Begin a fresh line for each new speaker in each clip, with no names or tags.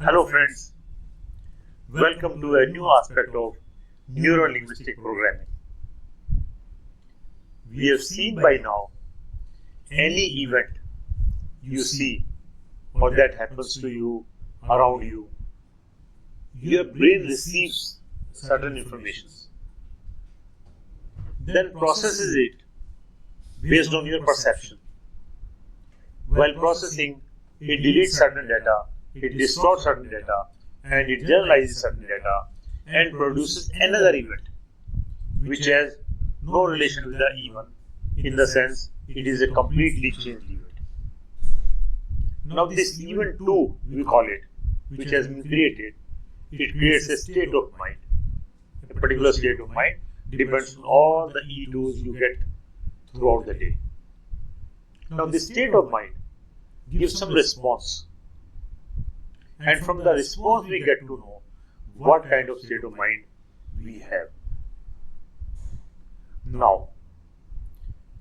Hello friends, welcome to a new aspect of neuro-linguistic programming. We have seen by now any event you see or that happens to you, around you, your brain receives certain information, then processes it based on your perception. While processing, it deletes certain data, it distorts certain data, and it generalizes certain data and produces another event which has no relation with the even, in the sense it is a completely changed event. Now this event 2, we call it, which has been created, it creates a state of mind. A particular state of mind depends on all the E2s you get throughout the day. Now this state of mind gives some response, and from the response we get to know what kind of state of mind we have. Now,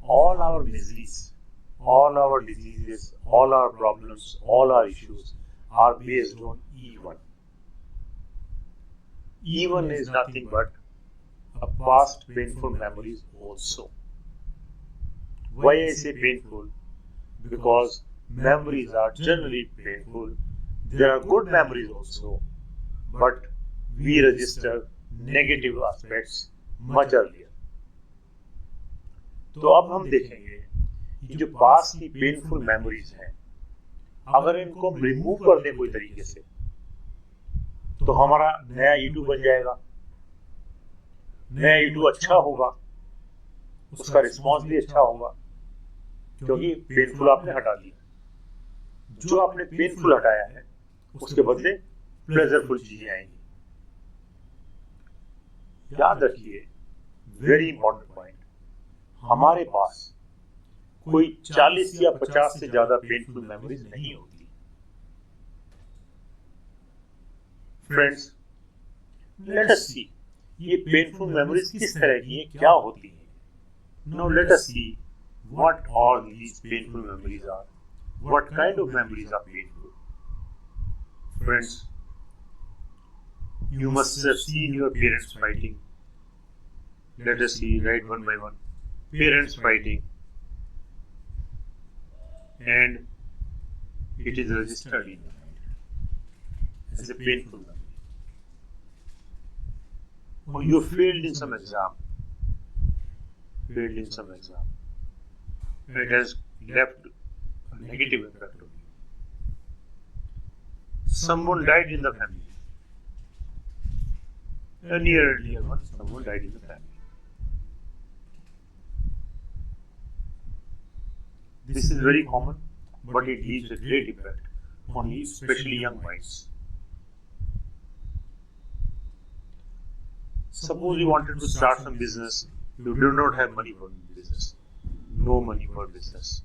all our miseries, all our diseases, all our problems, all our issues are based on E1. E1 is nothing but a past painful memories also. Why I say painful? Because memories are generally painful. There are good memories also, but we register negative aspects much earlier. तो अब हम देखेंगे ये जो पास की painful memories हैं, अगर इनको हम रिमूव कर दें कोई तरीके से तो हमारा नया E2 बन जाएगा। नया E2 अच्छा होगा, उसका रिस्पॉन्स भी अच्छा होगा, क्योंकि पेनफुल आपने हटा दिया। जो आपने पेनफुल हटाया है उसके बदले प्लेजरफुल चीजें आएंगी। याद रखिए, वेरी इंपॉर्टेंट पॉइंट, हमारे पास कोई 40 या 50 से ज्यादा पेनफुल मेमोरीज नहीं होती। फ्रेंड्स, लेट अस सी ये पेनफुल मेमोरीज किस तरह की हैं, क्या होती हैं। Now let us see what all these painful memories are, what kind of memories are painful. Friends, you must have seen your parents fighting. Let us see, right, one by one. Parents fighting, and it is registered in your mind as a painful memory. Or you failed in some exam. Failed in some exam. It has left a negative impact on you. Someone died in the family. A near and dear one, someone died in the family. This is very common, but it leaves a great impact on especially young minds. Suppose you wanted to start some business, you do not have money for business. No money for business.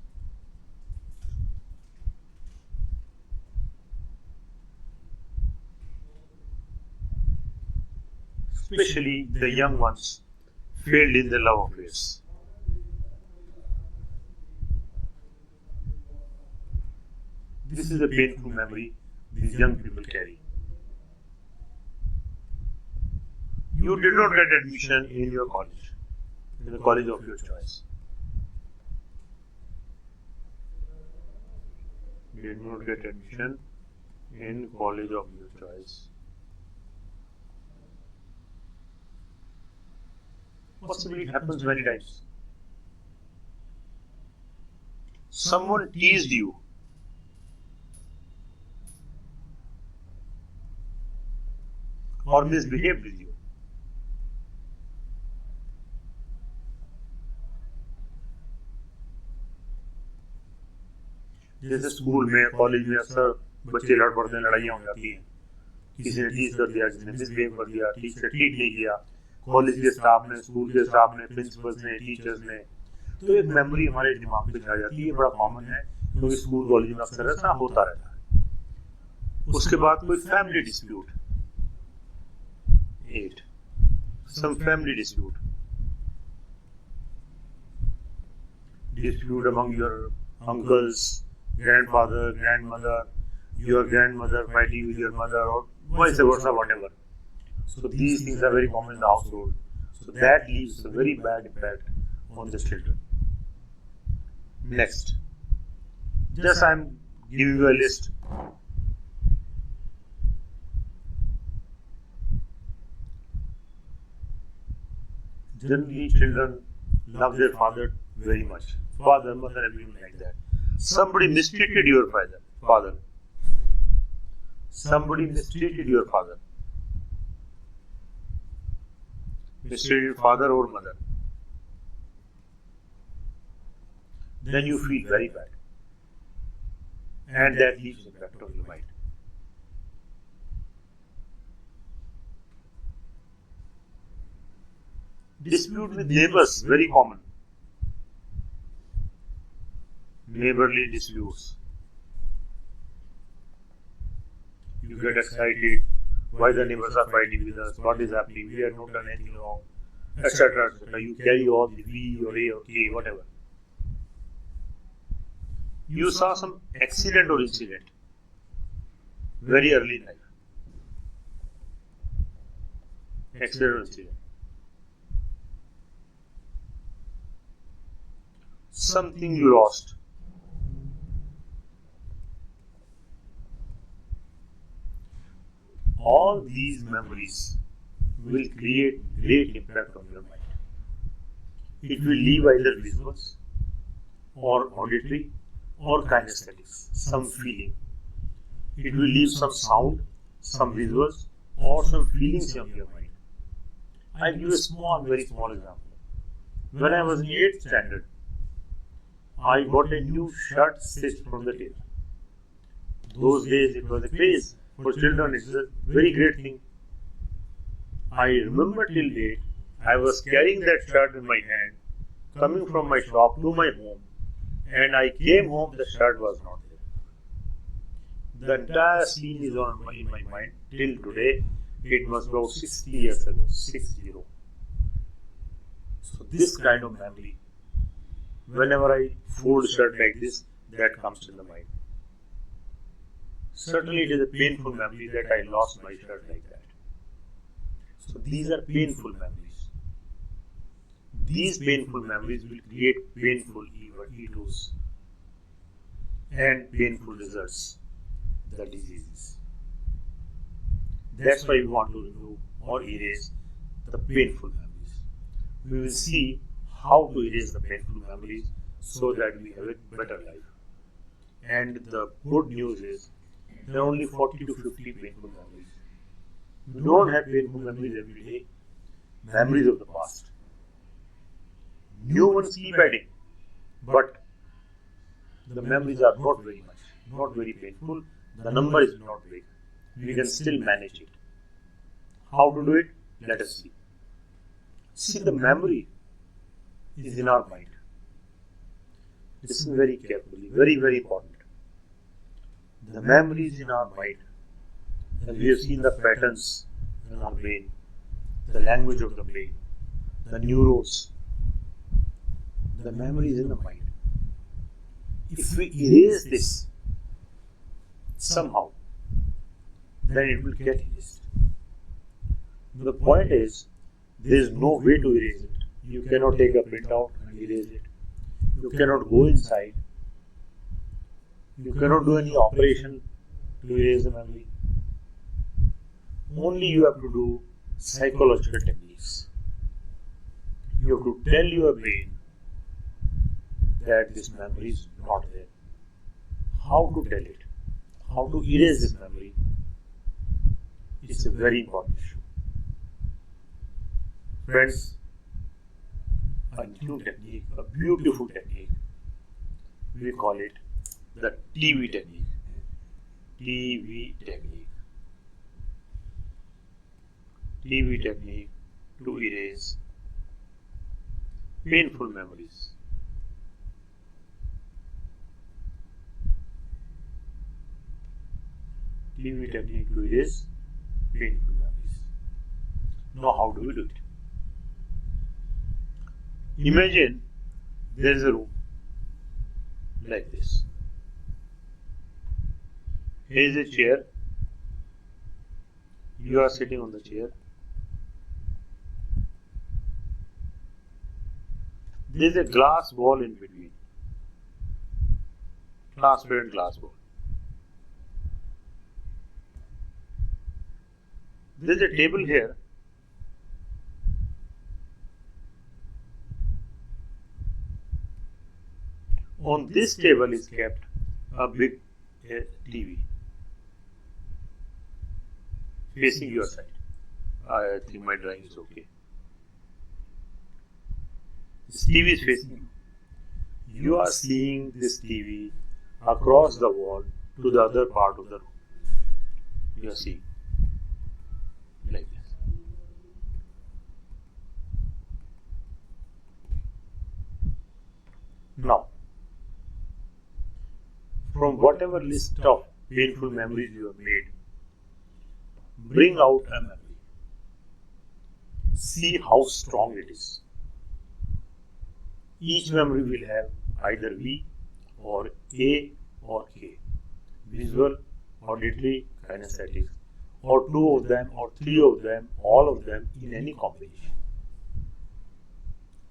Especially the young ones failed in the love affairs. This is a painful memory these young people carry. You did not get admission in your college, in the college of your choice. You did not get admission in college of your choice. Possibly it happens many times. Someone teased you. Or misbehaved with you. जैसे school में, college में अक्सर बच्चे लड़ पड़ते हैं, लड़ाइयाँ हो जाती हैं। किसी ने टीज कर दिया, किसी ने मिसबिहेव कर दिया, ठीक से ट्रीट नहीं किया, कॉलेज के स्टाफ ने, स्कूल के स्टाफ ने, प्रिंसिपल्स ने, टीचर्स ने। तो एक मेमोरी हमारे दिमाग पे आ जाती है, बड़ा कॉमन है, क्योंकि स्कूल कॉलेज में अक्सर ऐसा होता रहता है। उसके बाद कोई family dispute, 8, some family dispute among your uncles, grandfather, grandmother, your grandmother fighting with your mother, or vice versa, whatever. So these things are very common in the household. So that leaves a very bad impact on the children. Next, just I am giving you a list. Generally, children love their father very much. Father, mother, everyone like that. Somebody mistreated your father. Somebody mistreated your father. Mistreated father or mother. Then you feel very bad. And that leaves an impact on your mind. Dispute with neighbors, very common. Neighborly disputes. You get excited. Why the neighbors are fighting with us? What is happening? We have not done anything wrong, etc. etc. You carry all the V or A or K, whatever. You saw some accident or incident very early in life. Accident or incident. Something you lost. All these memories will create great impact on your mind. It will leave either visuals or auditory or kinesthetics, some feeling. It will leave some sound, some visuals, or some feelings in your mind. I'll give a very small example. When I was in 8th standard, I got a new shirt stitched from the tailor. Those days it was a craze. For children, it's a very great thing. I remember till date, I was carrying that shirt in my hand, coming from my shop to my home, and I came home, the shirt was not there. The entire scene is in my mind till today. It was about 60 years ago, 60. So this kind of memory, whenever I fold shirt like this, that comes in the mind. Certainly it is a painful memory that I lost my shirt like that. So these are painful memories. These painful memories will create painful egos and painful results, the diseases. That's why we want to remove or erase the painful memories. We will see how to erase the painful memories so that we have a better life. And the good news is, there are only 40 to 50 painful memories. We don't have painful memories every day. Memories of the past. New ones keep adding, but the memories are not very painful. The number is not big. We can still manage it. How to do it? Let us see. See, the memory is in our mind. Listen very carefully, very, very important. The memory is in our mind. And we have seen the patterns in our brain, the language of the brain, the neurons. The memory is in the mind. If we erase this somehow, then it will get erased. The point is, there is no way to erase it. You cannot take a printout and erase it. You cannot go inside. You cannot do any operation to erase the memory. Only you have to do psychological techniques. You have to tell your brain that this memory is not there. How to tell it? How to erase this memory? It's a very important issue. Friends, a new technique, a beautiful technique, we call it the TV technique. TV technique. TV technique to erase painful memories. TV technique to erase painful memories. Now, how do we do it? Imagine there is a room like this. Here is a chair. You are sitting on the chair. There is a glass wall in between. Transparent glass wall. There is a table here. On this table is kept a big TV facing your side. I think my drawing is okay. This TV is facing you. You are seeing this TV across the wall to the other part of the room. You are seeing like this. Now, from whatever list of painful memories you have made, bring out a memory. See how strong it is. Each memory will have either V or A or K. Visual, auditory, kinesthetic, or two of them, or three of them, all of them in any combination.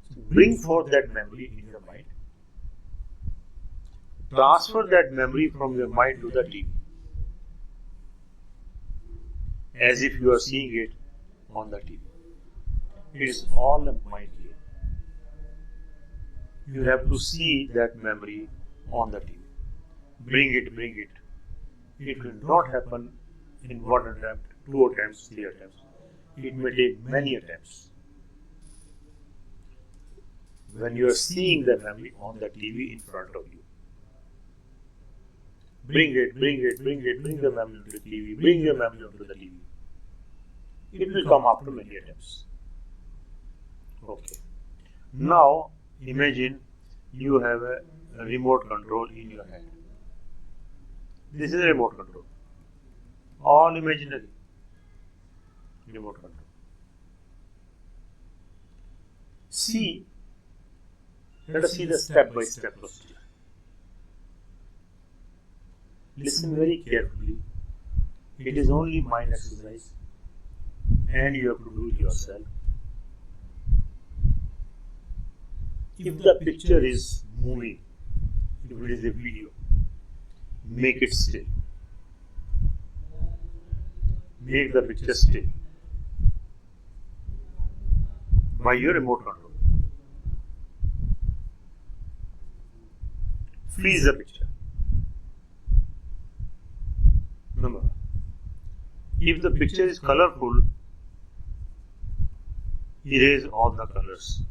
So bring forth that memory in your mind. Transfer that memory from your mind to the TV, as if you are seeing it on the TV. It is all a mind game. You have to see that memory on the TV. Bring it, bring it. It will not happen in one attempt, two attempts, three attempts. It may take many attempts. When you are seeing the memory on the TV in front of you, bring it, bring it, bring it, bring the memory to the TV, bring your memory onto the TV. It will come after many attempts. Okay. Now, imagine you have a remote control in your hand. This is a remote control. All imaginary. Remote control. See, let us see the step-by-step procedure. Listen very carefully. It is only mind exercise and you have to do it yourself. If the picture is moving, if it is a video, make it still. Make the picture still by your remote control. Freeze the picture. Remember, if the picture is colorful, erase all the colors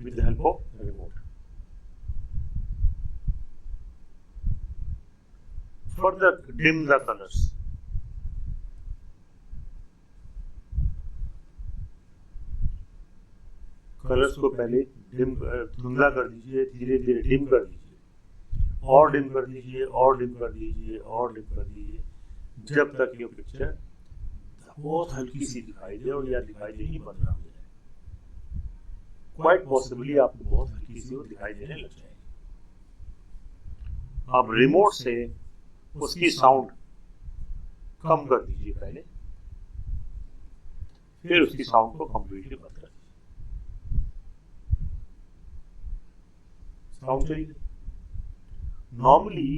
with the help of the remote. Further dim the colors. Colours को पहले dim धुंधला कर दीजिए, धीरे धीरे dim कर दीजिए, और डिम कर दीजिए, और डिम कर दीजिए, और डिम कर दीजिए, जब तक ये पिक्चर बहुत हल्की सी दिखाई दे और या दिखाई देनी बंद ना हो जाए. क्वाइट पॉसिबली आपको बहुत हल्की सी वो दिखाई देने लग जाएगी. अब रिमोट से उसकी साउंड कम कर दीजिए पहले, फिर उसकी साउंड को कंप्लीटली बंद कर दीजिए. साउंड चली. नॉर्मली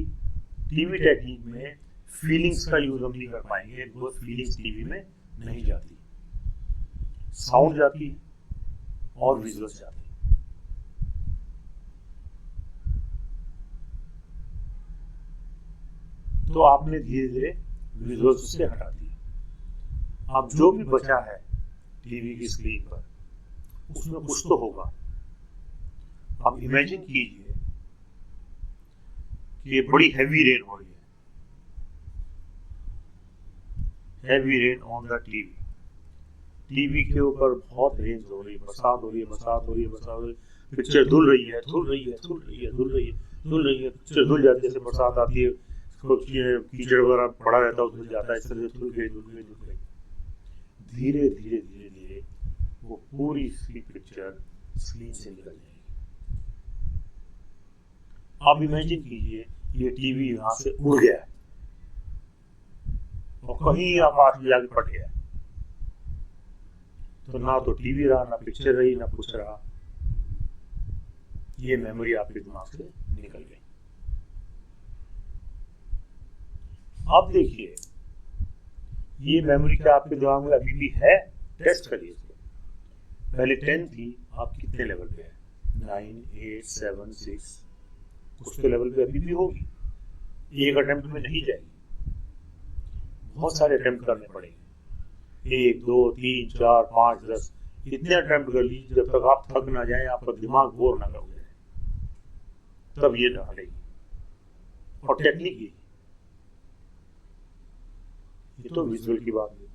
टीवी टेक्निक में फीलिंग्स का यूज हम नहीं कर पाएंगे, वो फीलिंग्स टीवी में नहीं जाती. साउंड जाती है और विजुअल्स जाती है. तो आपने धीरे धीरे विजुअल्स से हटा दिए. अब जो भी बचा है टीवी की स्क्रीन पर, उसमें कुछ तो होगा. अब इमेजिन कीजिए कि ये बड़ी हैवी रेन हो रही है. Heavy rain on the TV. TV के ऊपर बहुत रेन हो रही है, बरसात हो रही है, बरसात हो रही है, बरसात हो रही है. पिक्चर धुल रही है, धुल रही है, धुल रही है, धुल रही है, धुल रही है. पिक्चर धुल जाती है, जैसे बरसात आती है, कीचड़ वगैरह पड़ा रहता है, धुल जाता है. इस तरह से धुल गई, धुल गई, धुल गई. धीरे धीरे धीरे धीरे वो पूरी सी पिक्चर स्क्रीन से निकल जाएगी. आप इमेजिन कीजिए ये टीवी यहाँ से उड़ गया और कहीं आकाश में जाके फट गया, तो ना तो टीवी रहा, ना पिक्चर रही, ना कुछ रहा, ये मेमोरी आपके दिमाग से निकल गई। अब देखिए ये मेमोरी क्या आपके दिमाग में अभी भी है? टेस्ट करिए इसको। पहले 10 थी, आप कितने लेवल पे है? 9, 8, 7, 6, कुछ तो लेवल पे अभी भी होगी, एक अटेम्प्ट में नहीं जाएगी, बहुत सारे अटेम्प्ट करने पड़ेंगे, 1, 2, 3, 4, 5, 10, इतने अटेम्प्ट कर लीजिए जब तक आप थक ना जाए, आपका दिमाग बोर ना हो जाए, तब ये हटेगी। और टेक्निक ये तो विजुअल की बात है,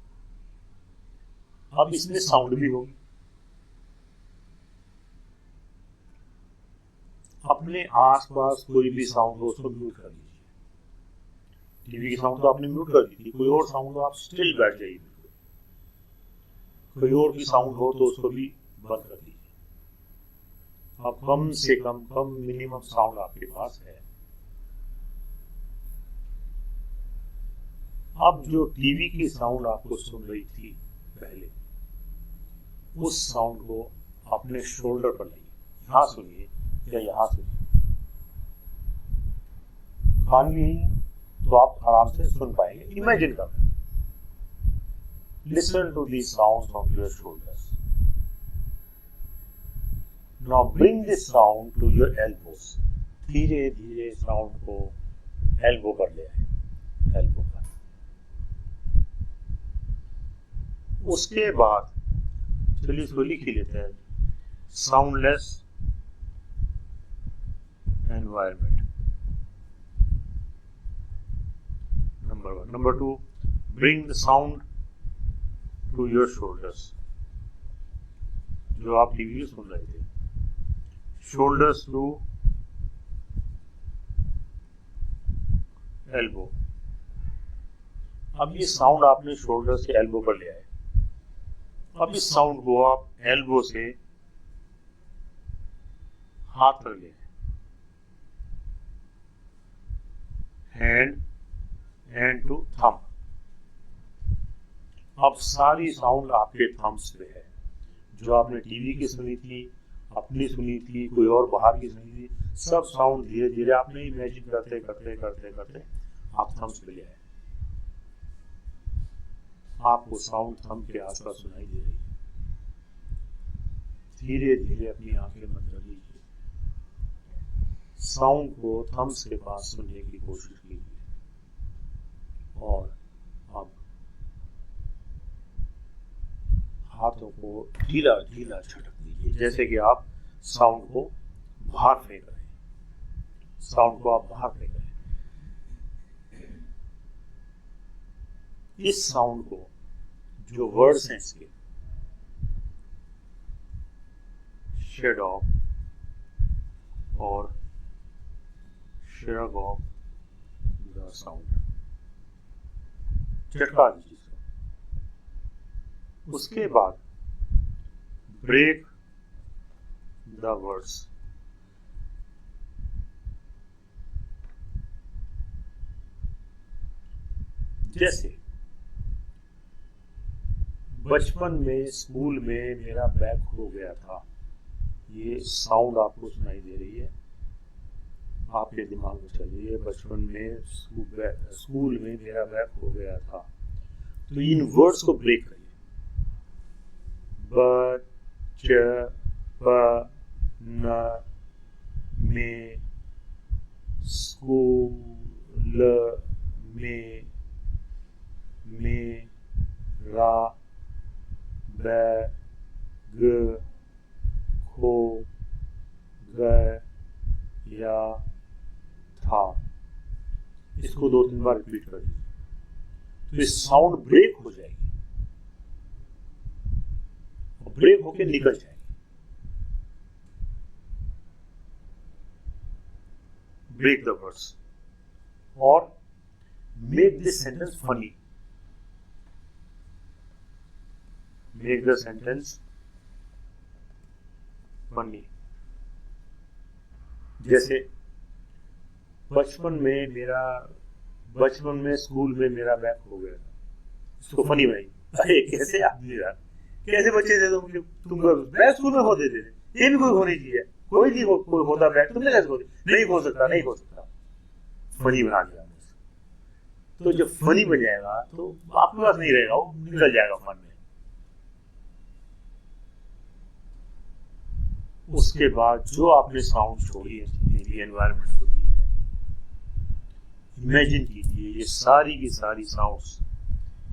अब इसमें साउंड भी होगी। अपने आसपास कोई भी साउंड हो उसको म्यूट कर दीजिए। टीवी की साउंड तो आपने म्यूट कर दी थी, कोई और साउंड हो आप स्टिल बैठ जाइए, कोई और की साउंड हो तो उसको भी बंद कर दीजिए। अब कम से कम मिनिमम साउंड आपके पास है। अब जो टीवी की साउंड आपको सुन रही थी पहले, उस साउंड को अपने शोल्डर पर लाइए, यहां सुनिए या यहां सुनिए, कान भी यही है तो आप आराम से सुन पाएंगे। इमेजिन कर, listen to the sounds of your shoulders. Now bring this sound to your elbows. धीरे धीरे साउंड को एल्बो पर ले आए, एल्बो पर। उसके बाद चलिए इसको लिख ही लेते हैं, soundless environment, number 1। Number 2, bring the sound to your shoulders. जो आप टीवी सुन रहे थे, शोल्डर्स टू एल्बो। अब ये साउंड आपने शोल्डर से एल्बो पर ले आए। अब इस साउंड को आप एल्बो से हाथ पर ले, हैंड टू थंब। अब सारी साउंड आपके थंब्स पे है, जो आपने टीवी की सुनी थी, अपनी सुनी थी, कोई और बाहर की सुनी थी, सब साउंड धीरे धीरे आपने इमेजिन करते करते करते करते आप थंब्स पे ले आए। आपको साउंड थंब के आसपास सुनाई दे रही है। धीरे धीरे अपनी आंखें बंद कर लीजिए, साउंड को थंब्स के पास सुनने की कोशिश कीजिए, और अब हाथों को ढीला ढीला झटक दीजिए, जैसे कि आप साउंड को बाहर फेंक रहे हैं। साउंड को आप बाहर फेंक रहे हैं। इस साउंड को, जो वर्ड्स हैं इसके, शेड ऑफ और shrug off the sound, झटका दीजिए। उसके बाद ब्रेक द वर्ड्स। जैसे बचपन में स्कूल में मेरा बैग खो गया था, ये साउंड आपको सुनाई दे रही है, आपके दिमाग में चलिए बचपन में स्कूल में मेरा बैग खो गया था। तो इन वर्ड्स को ब्रेक करिए, बचपन में स्कूल में मेरा बैग खो गया था। इसको 2-3 बार रिपीट करिए, तो इस साउंड ब्रेक हो जाएगी और ब्रेक होके निकल जाएगी। ब्रेक द वर्ड्स और make this sentence funny. Make the sentence funny. जैसे बचपन में स्कूल में मेरा बैग खो गया था। इसको फनी बनाई, अरे कैसे आदमी यार, कैसे बच्चे थे तुम बैग स्कूल में खो देते थे, ये भी कोई होनी चाहिए, कोई नहीं कोई होता बैग, तुमने कैसे खो दिया? नहीं हो सकता, फनी बना दिया। तो जब फनी बन जाएगा तो आपके पास नहीं रहेगा, वो निकल जाएगा मन में। उसके बाद जो आपने साउंड छोड़ी है, मेरी एनवायरनमेंट छोड़ी है, इमेजिन कीजिए ये सारी की सारी साउंड्स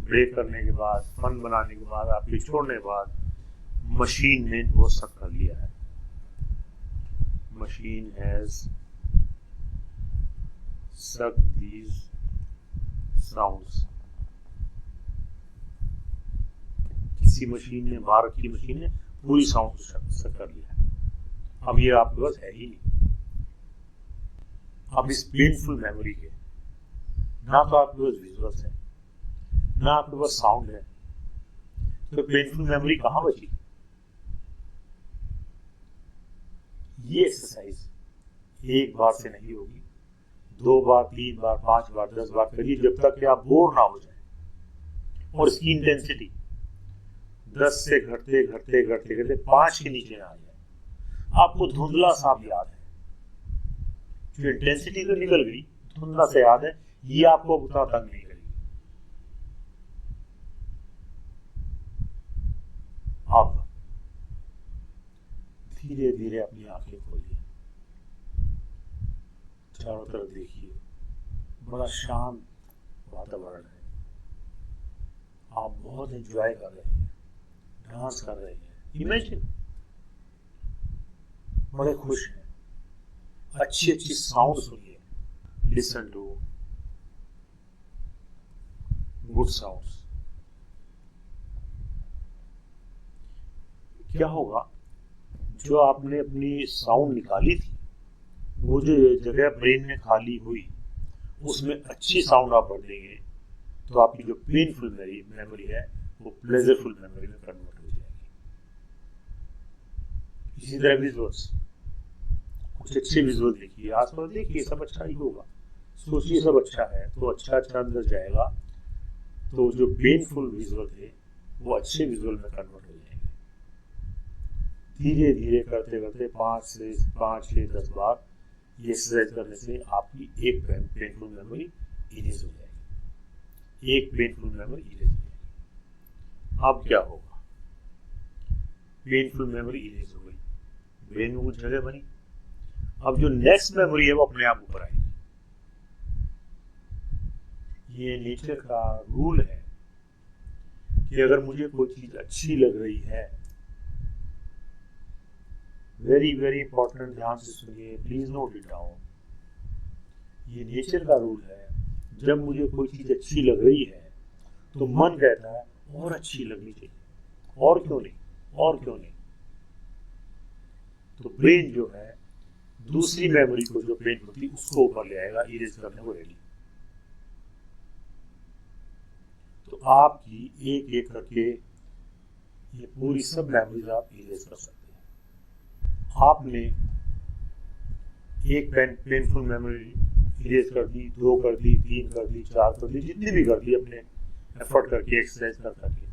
ब्रेक करने के बाद, फन बनाने के बाद, आपके छोड़ने के बाद मशीन ने वो सब कर लिया है। Machine has sucked these sounds। किसी मशीन ने, भारत की मशीन ने पूरी साउंड को सक कर लिया है। अब ये आपके पास है ही नहीं। अब इस पेनफुल मेमोरी के ना तो आपके पास विजुअल्स है, ना आपके पास साउंड है, तो पेनफुल मेमोरी कहां बची? ये एक्सरसाइज एक बार से नहीं होगी, 2 बार, 3 बार, 5 बार, 10 बार करिए, जब तक कि आप बोर ना हो जाए। और इसकी इंटेंसिटी 10 से घटते घटते घटते घटते 5 के नीचे ना आ जाए। आपको धुंधला सा याद है, जो इंटेंसिटी तो निकल गई, धुंधला सा याद है, ये आपको उतना तंग नहीं करेगी। अब धीरे धीरे अपनी आंखें खोलिए, चारों तरफ देखिए, बड़ा शांत वातावरण है, आप बहुत एंजॉय कर रहे हैं, डांस कर रहे हैं, इमेजिन बड़े खुश हैं, अच्छी अच्छी साउंड सुनिए, लिसन टू गुड साउंड्स। क्या होगा, जो आपने अपनी साउंड निकाली थी, वो जो जगह ब्रेन में खाली हुई, उसमें अच्छी साउंड आप भर देंगे, तो आपकी जो पेनफुल मेमोरी है वो प्लेजरफुल मेमोरी में कन्वर्ट हो जाएगी। इसी तरह विजुअल्स, कुछ अच्छे विजुअल देखिए, आसपास देखिए, सब अच्छा ही होगा, सोचिए सब अच्छा है, तो अच्छा अच्छा अंदर जाएगा, तो जो पेनफुल विजुअल थे वो अच्छे विजुअल में कन्वर्ट हो जाएंगे। धीरे धीरे करते करते 5 से 10 बार ये एक्सरसाइज करने से आपकी एक पेनफुल मेमोरी इरेज हो जाएगी, एक पेनफुल मेमोरी इरेज हो जाएगी। अब क्या होगा, पेनफुल मेमोरी इरेज हो गई, ब्रेन में कुछ जगह बनी, अब जो नेक्स्ट मेमोरी है वो अपने आप ऊपर आएगी। ये नेचर का रूल है कि अगर मुझे कोई चीज अच्छी लग रही है, वेरी वेरी इंपॉर्टेंट, ध्यान से सुनिए, प्लीज नोट इट डाउन। ये नेचर का रूल है, जब मुझे कोई चीज अच्छी लग रही है तो मन कहता है और अच्छी लगनी चाहिए, और क्यों नहीं, और क्यों नहीं। तो ब्रेन जो है दूसरी मेमोरी को जो पेन होती है उसको ऊपर ले आएगा, इरेज करने को रेडी। तो आपकी एक एक करके ये पूरी सब मेमोरीज आप इरेज कर सकते हैं। आपने एक पेनफुल मेमोरी इरेज कर दी, 2 कर दी, 3 कर दी, 4 कर दी, जितनी भी कर दी अपने एफर्ट करके, एक्सरसाइज कर करके,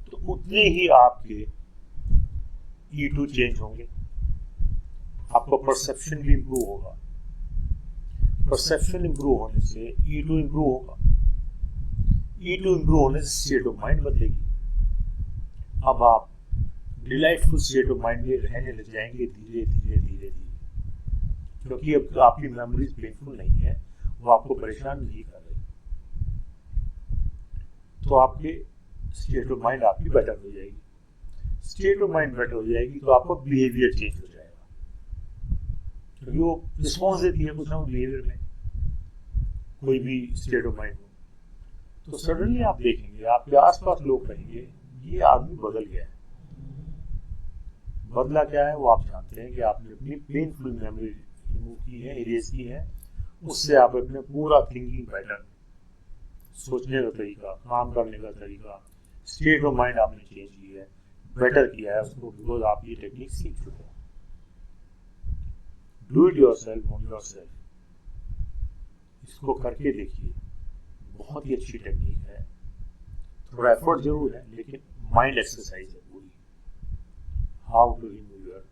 तो उतने ही आपके E2 चेंज होंगे, आपका परसेप्शन भी इंप्रूव होगा, परसेप्शन इंप्रूव होने से E2 इंप्रूव होगा, E2 इंप्रूव होने से स्टेट ऑफ माइंड बदलेगी। अब आप डिलाइटफुल स्टेट ऑफ माइंड में रहने लग जाएंगे धीरे धीरे धीरे धीरे, क्योंकि अब आपकी मेमोरीज पेनफुल नहीं है, वो आपको परेशान नहीं कर रही, तो आपके स्टेट ऑफ माइंड आपकी बेटर हो जाएगी। स्टेट ऑफ माइंड बेटर हो जाएगी तो आपका बिहेवियर चेंज हो जाएगा, क्योंकि वो रिस्पॉन्स देती है कुछ ना बिहेवियर में, कोई भी स्टेट ऑफ माइंड हो। तो सडनली आप देखेंगे आपके आसपास लोग कहेंगे ये आदमी बदल गया है। बदला क्या है वो आप जानते हैं कि आपने अपनी पेनफुल मेमोरी रिमूव की है, इरेज की है, उससे आप अपने पूरा थिंकिंग पैटर्न, सोचने का तरीका, काम करने का तरीका, स्टेट ऑफ माइंड आपने चेंज की है, बेटर किया है उसको, बिकॉज आप ये टेक्निक सीख चुके हैं। Do it yourself on yourself. इसको करके देखिए, बहुत ही अच्छी टेक्निक है। थोड़ा एफर्ट जरूर है लेकिन माइंड एक्सरसाइज है पूरी। How to remove your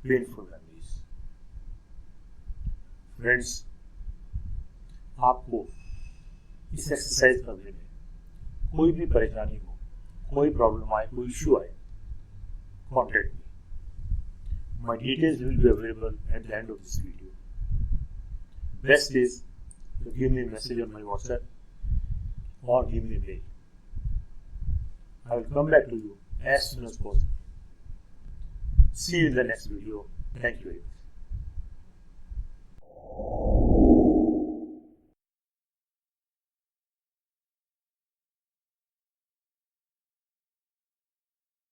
painful memories. Friends, आपको इस एक्सरसाइज करने में कोई भी परेशानी हो, कोई प्रॉब्लम आए, कोई इश्यू आए, contact me. My details will be available at the end of this video. Best is to give me a message on my WhatsApp or give me a mail. I will come back to you as soon as possible. See you in the next video. Thank you very much.